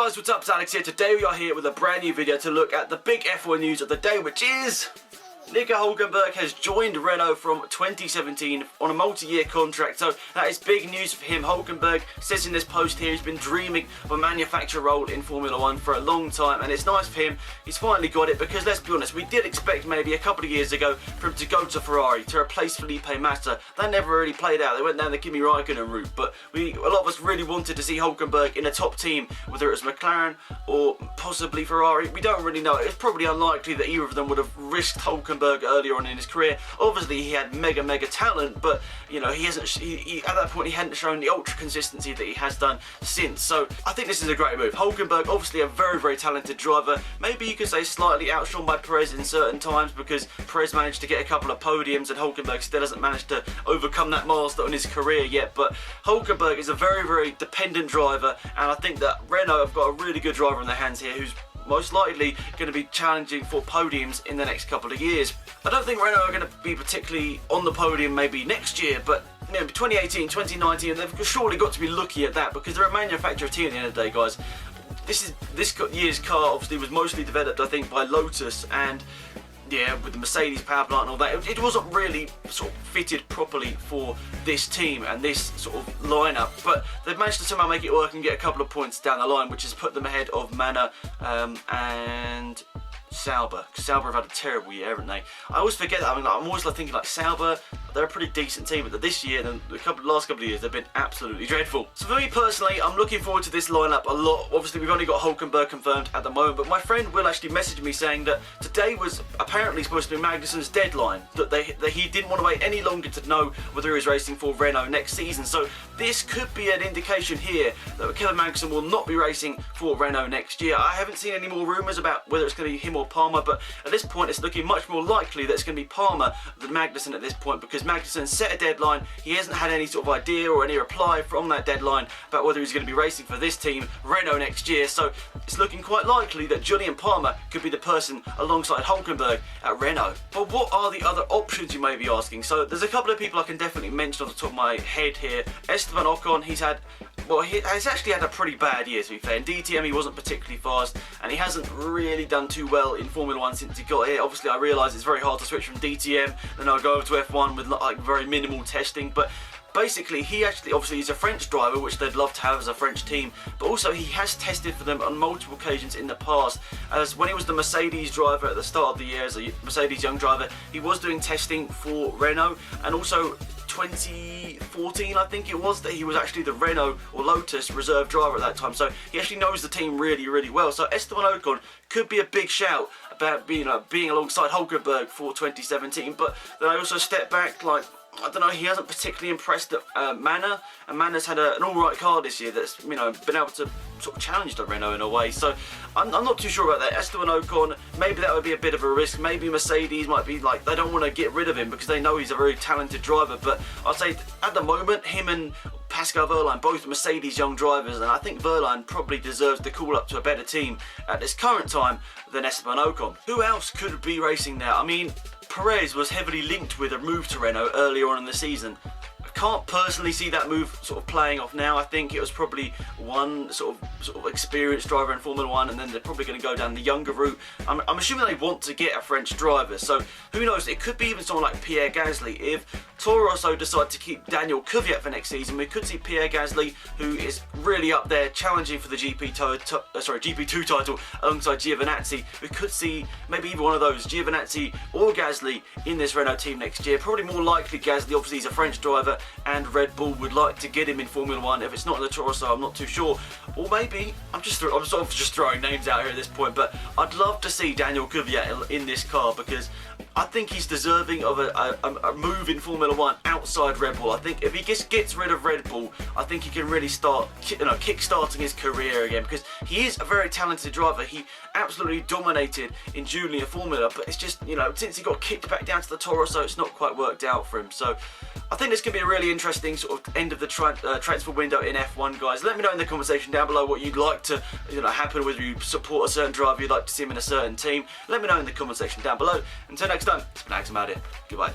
guys, what's up? It's Alex here. Today we are here with a brand new video to look at the big F1 news of the day, which is NICO HULKENBERG has joined Renault from 2017 on a multi-year contract, so that is big news for him. Hulkenberg says in this post here he's been dreaming of a manufacturer role in Formula 1 for a long time, and it's nice for him. He's finally got it, because let's be honest, we did expect maybe a couple of years ago for him to go to Ferrari to replace Felipe Massa. That never really played out. They went down the Kimi Raikkonen route, but a lot of us really wanted to see Hulkenberg in a top team, whether it was McLaren or possibly Ferrari. We don't really know. It's probably unlikely that either of them would have risked Hulkenberg earlier on in his career. Obviously he had mega talent, but you know, he hasn't at that point he hadn't shown the ultra consistency that he has done since. So I think this is a great move. Hulkenberg, obviously a very talented driver. Maybe you could say slightly outshone by Perez in certain times, because Perez managed to get a couple of podiums and Hulkenberg still hasn't managed to overcome that milestone in his career yet. But Hulkenberg is a very dependent driver, and I think that Renault have got a really good driver in their hands here, who's most likely going to be challenging for podiums in the next couple of years. I don't think Renault are going to be particularly on the podium maybe next year, but you know, 2018, 2019, they've surely got to be looking at that, because they're a manufacturer team at the end of the day, guys. This year's car obviously was mostly developed, I think, by Lotus, and yeah, with the Mercedes power plant and all that, it wasn't really sort of fitted properly for this team and this sort of lineup. But they've managed to somehow make it work and get a couple of points down the line, which has put them ahead of Manor and Sauber. Sauber have had a terrible year, haven't they? I always forget that. I mean, I'm always thinking like Sauber, they're a pretty decent team, but this year and the last couple of years they've been absolutely dreadful. So for me personally, I'm looking forward to this lineup a lot. Obviously we've only got Hulkenberg confirmed at the moment, but my friend Will actually messaged me saying that today was apparently supposed to be Magnussen's deadline, that he didn't want to wait any longer to know whether he was racing for Renault next season. So this could be an indication here that Kevin Magnussen will not be racing for Renault next year. I haven't seen any more rumours about whether it's going to be him or Palmer, but at this point it's looking much more likely that it's going to be Palmer than Magnussen at this point, because Magnussen set a deadline. He hasn't had any sort of idea or any reply from that deadline about whether he's going to be racing for this team, Renault, next year. So it's looking quite likely that Julian Palmer could be the person alongside Hulkenberg at Renault. But what are the other options, you may be asking? So there's a couple of people I can definitely mention off the top of my head here. Esteban Ocon, he's actually had a pretty bad year, to be fair. In DTM he wasn't particularly fast, and he hasn't really done too well in Formula 1 since he got here. Obviously I realise it's very hard to switch from DTM, then I'll go over to F1 with like very minimal testing, but basically obviously he's a French driver, which they'd love to have as a French team, but also he has tested for them on multiple occasions in the past. As when he was the Mercedes driver at the start of the year, as a Mercedes young driver, he was doing testing for Renault, and also 2014 I think it was, that he was actually the Renault or Lotus reserve driver at that time, so he actually knows the team really well. So Esteban Ocon could be a big shout about being alongside Hulkenberg for 2017, but then I also step back, like, I don't know, he hasn't particularly impressed at Manor, and Manor's had an alright car this year that's, you know, been able to sort of challenge the Renault in a way. So I'm not too sure about that. Esteban Ocon, maybe that would be a bit of a risk. Maybe Mercedes might be like, they don't want to get rid of him because they know he's a very talented driver, but I'd say at the moment him and Pascal Wehrlein, both Mercedes young drivers, and I think Wehrlein probably deserves to call up to a better team at this current time than Esteban Ocon. Who else could be racing there? I mean, Perez was heavily linked with a move to Renault earlier on in the season. I can't personally see that move sort of playing off now. I think it was probably one sort of experienced driver in Formula 1, and then they're probably going to go down the younger route. I'm assuming they want to get a French driver, so who knows, it could be even someone like Pierre Gasly. If Toro Rosso decide to keep Daniel Kvyat for next season, we could see Pierre Gasly, who is really up there challenging for the GP2 title alongside Giovinazzi. We could see maybe even one of those, Giovinazzi or Gasly, in this Renault team next year. Probably more likely Gasly, obviously he's a French driver, and Red Bull would like to get him in Formula 1. If it's not the Toro Rosso, I'm not too sure. Or maybe, I'm sort of just throwing names out here at this point, but I'd love to see Daniel Kvyat in this car, because I think he's deserving of a move in Formula 1 outside Red Bull. I think if he just gets rid of Red Bull, I think he can really start kick-starting his career again, because he is a very talented driver. He absolutely dominated in junior Formula, but it's just, you know, since he got kicked back down to the Toro Rosso, it's not quite worked out for him. So I think this can be a really interesting sort of end of the transfer window in F1, guys. Let me know in the comment section down below what you'd like to happen, whether you support a certain driver, you'd like to see him in a certain team. Let me know in the comment section down below. Until next time, it's been Alex, I'm out here. Goodbye.